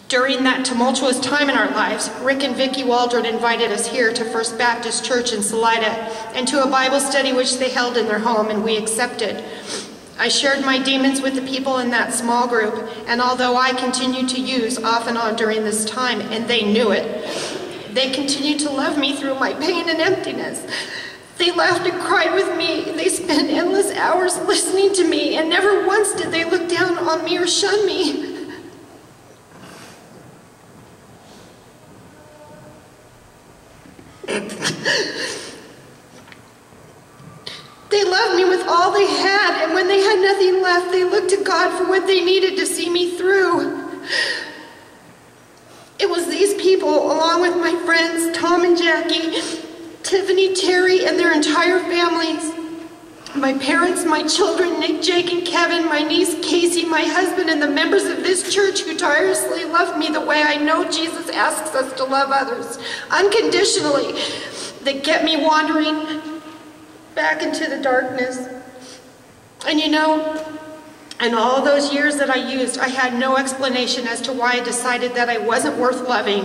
During that tumultuous time in our lives, Rick and Vicki Waldron invited us here to First Baptist Church in Salida and to a Bible study which they held in their home, and we accepted. I shared my demons with the people in that small group, and although I continued to use off and on during this time, and they knew it, they continued to love me through my pain and emptiness. They laughed and cried with me. They spent endless hours listening to me, and never once did they look down on me or shun me. They loved me with all they had, and when they had nothing left, they looked to God for what they needed to see me through. It was these people, along with my friends, Tom and Jackie, Tiffany, Terry, and their entire families, my parents, my children, Nick, Jake, and Kevin, my niece, Casey, my husband, and the members of this church who tirelessly loved me the way I know Jesus asks us to love others, unconditionally, that kept me wandering back into the darkness. And you know, in all those years that I used, I had no explanation as to why I decided that I wasn't worth loving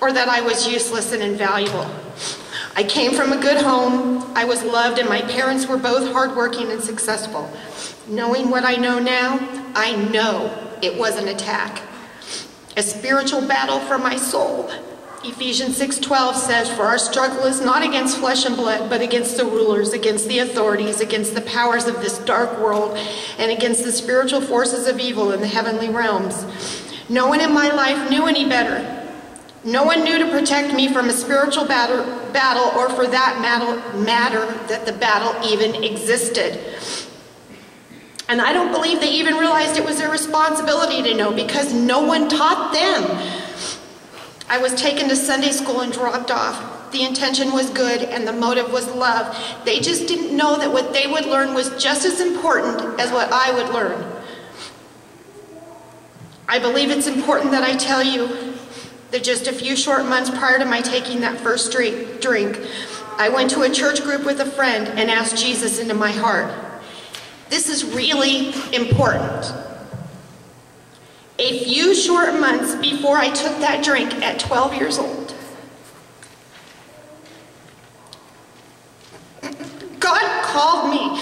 or that I was useless and invaluable. I came from a good home, I was loved, and my parents were both hardworking and successful. Knowing what I know now, I know it was an attack, a spiritual battle for my soul. Ephesians 6:12 says, "For our struggle is not against flesh and blood, but against the rulers, against the authorities, against the powers of this dark world, and against the spiritual forces of evil in the heavenly realms." No one in my life knew any better. No one knew to protect me from a spiritual battle, or for that matter that the battle even existed. And I don't believe they even realized it was their responsibility to know, because no one taught them. I was taken to Sunday school and dropped off. The intention was good and the motive was love. They just didn't know that what they would learn was just as important as what I would learn. I believe it's important that I tell you that just a few short months prior to my taking that first drink, I went to a church group with a friend and asked Jesus into my heart. This is really important. A few short months before I took that drink at 12 years old, God called me.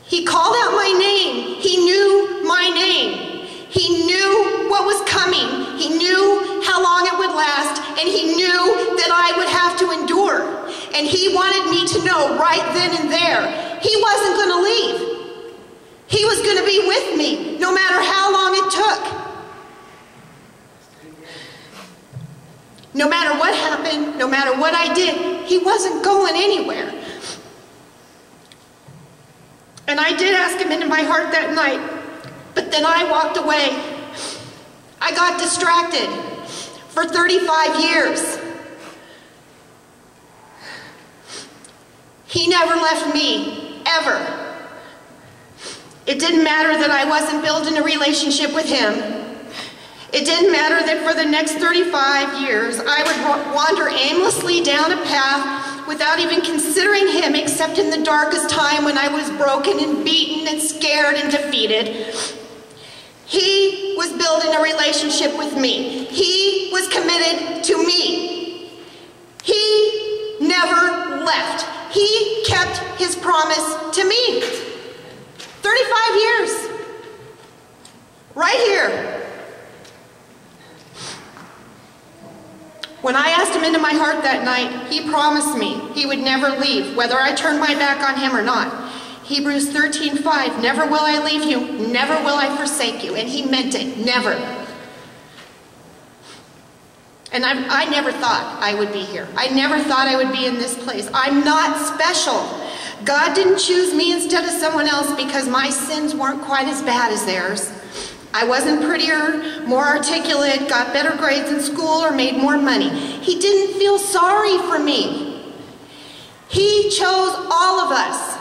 He called out my name. He knew my name. He knew what was coming. He knew how long it would last, and he knew that I would have to endure. And he wanted me to know right then and there, he wasn't going to leave. He was going to be with me, no matter how long it took. No matter what happened, no matter what I did, he wasn't going anywhere. And I did ask him into my heart that night, but then I walked away. I got distracted for 35 years. He never left me, ever. It didn't matter that I wasn't building a relationship with him. It didn't matter that for the next 35 years I would wander aimlessly down a path without even considering him, except in the darkest time when I was broken and beaten and scared and defeated. He was building a relationship with me. He was committed to me. He never left. He kept his promise to me. 35 years. Right here. When I asked him into my heart that night, he promised me he would never leave, whether I turned my back on him or not. Hebrews 13:5, never will I leave you, never will I forsake you. And he meant it, never. And I never thought I would be here. I never thought I would be in this place. I'm not special. God didn't choose me instead of someone else because my sins weren't quite as bad as theirs. I wasn't prettier, more articulate, got better grades in school, or made more money. He didn't feel sorry for me. He chose all of us.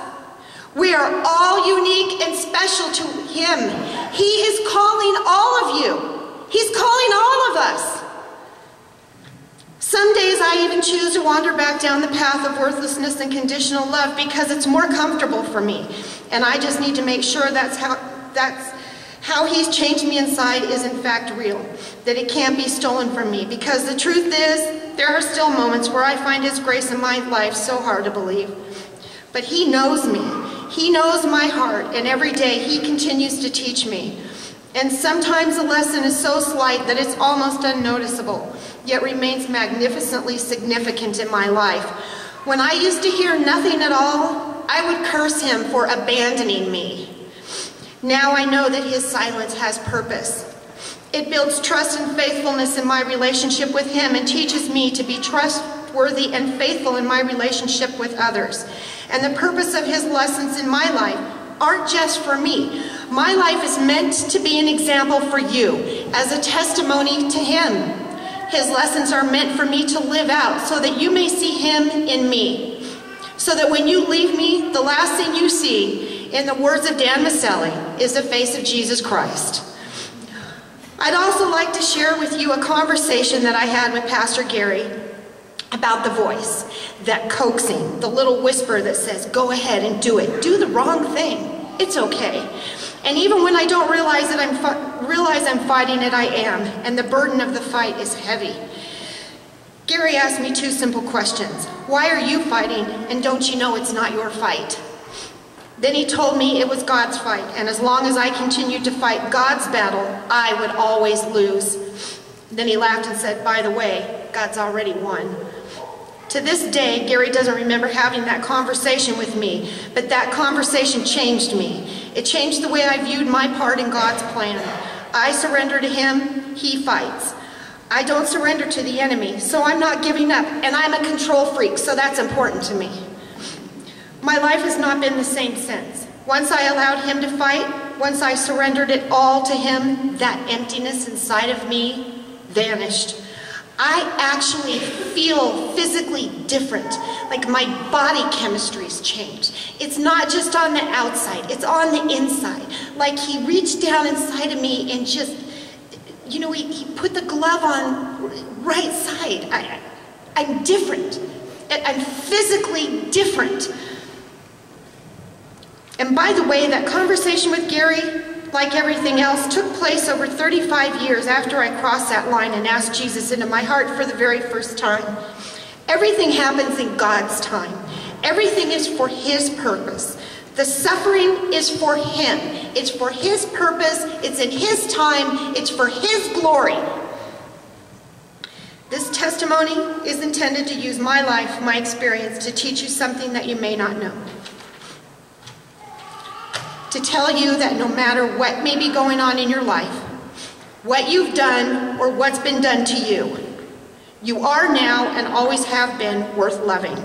We are all unique and special to him. He is calling all of you. He's calling all of us. Some days I even choose to wander back down the path of worthlessness and conditional love because it's more comfortable for me. And I just need to make sure that's how he's changed me inside is in fact real, that it can't be stolen from me, because the truth is, there are still moments where I find his grace in my life so hard to believe. But he knows me. He knows my heart, and every day he continues to teach me. And sometimes the lesson is so slight that it's almost unnoticeable, yet remains magnificently significant in my life. When I used to hear nothing at all, I would curse him for abandoning me. Now I know that his silence has purpose. It builds trust and faithfulness in my relationship with him and teaches me to be trustworthy and faithful in my relationship with others. And the purpose of his lessons in my life aren't just for me. My life is meant to be an example for you, as a testimony to him. His lessons are meant for me to live out so that you may see him in me. So that when you leave me, the last thing you see, in the words of Dan Maselli, is the face of Jesus Christ. I'd also like to share with you a conversation that I had with Pastor Gary about the voice, that coaxing, the little whisper that says, go ahead and do it. Do the wrong thing. It's okay. And even when I don't realize that I'm fighting it, I am. And the burden of the fight is heavy. Gary asked me two simple questions. Why are you fighting? And don't you know it's not your fight? Then he told me it was God's fight. And as long as I continued to fight God's battle, I would always lose. Then he laughed and said, by the way, God's already won. To this day, Gary doesn't remember having that conversation with me, but that conversation changed me. It changed the way I viewed my part in God's plan. I surrender to him, he fights. I don't surrender to the enemy, so I'm not giving up, and I'm a control freak, so that's important to me. My life has not been the same since. Once I allowed him to fight, once I surrendered it all to him, that emptiness inside of me vanished. I actually feel physically different, like my body chemistry's changed. It's not just on the outside, it's on the inside. Like he reached down inside of me and just, you know, he put the glove on right side. I'm different. I'm physically different. And by the way, that conversation with Gary, like everything else, took place over 35 years after I crossed that line and asked Jesus into my heart for the very first time. Everything happens in God's time. Everything is for his purpose. The suffering is for him. It's for his purpose. It's in his time. It's for his glory. This testimony is intended to use my life, my experience, to teach you something that you may not know. To tell you that no matter what may be going on in your life, what you've done or what's been done to you, you are now and always have been worth loving.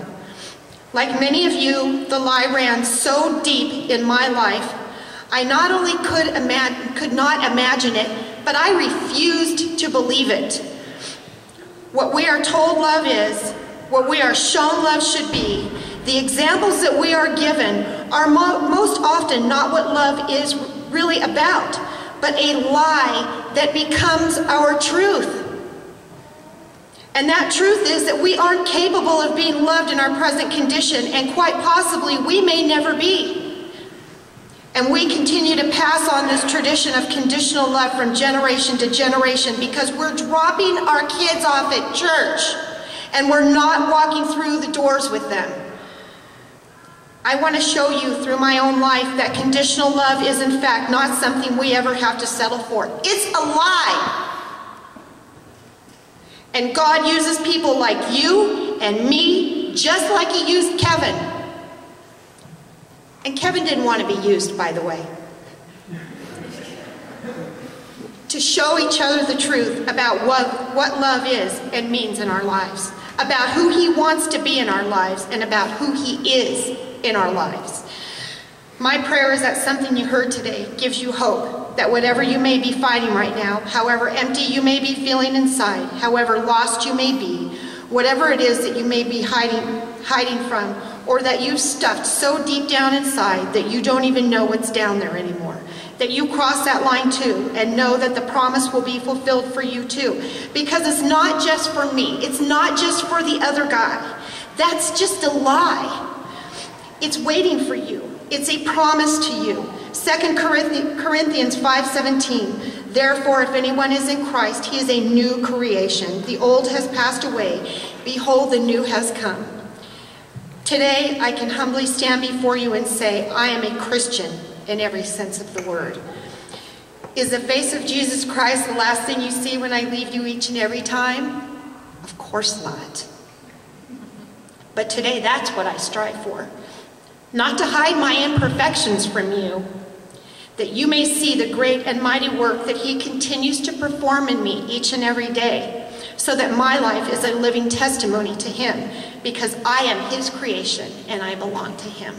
Like many of you, the lie ran so deep in my life, I not only could not imagine it, but I refused to believe it. What we are told love is, what we are shown love should be, the examples that we are given are most often not what love is really about, but a lie that becomes our truth. And that truth is that we aren't capable of being loved in our present condition, and quite possibly we may never be. And we continue to pass on this tradition of conditional love from generation to generation because we're dropping our kids off at church and we're not walking through the doors with them. I want to show you through my own life that conditional love is in fact not something we ever have to settle for. It's a lie. And God uses people like you and me just like he used Kevin. And Kevin didn't want to be used, by the way. To show each other the truth about what love is and means in our lives. About who he wants to be in our lives and about who he is in our lives. My prayer is that something you heard today gives you hope that whatever you may be fighting right now, however empty you may be feeling inside, however lost you may be, whatever it is that you may be hiding from, or that you've stuffed so deep down inside that you don't even know what's down there anymore, that you cross that line too and know that the promise will be fulfilled for you too. Because it's not just for me. It's not just for the other guy. That's just a lie. It's waiting for you. It's a promise to you. 2 Corinthians 5:17. Therefore, if anyone is in Christ, he is a new creation. The old has passed away. Behold, the new has come. Today, I can humbly stand before you and say, I am a Christian in every sense of the word. Is the face of Jesus Christ the last thing you see when I leave you each and every time? Of course not. But today, that's what I strive for. Not to hide my imperfections from you, that you may see the great and mighty work that he continues to perform in me each and every day, so that my life is a living testimony to him, because I am his creation and I belong to him.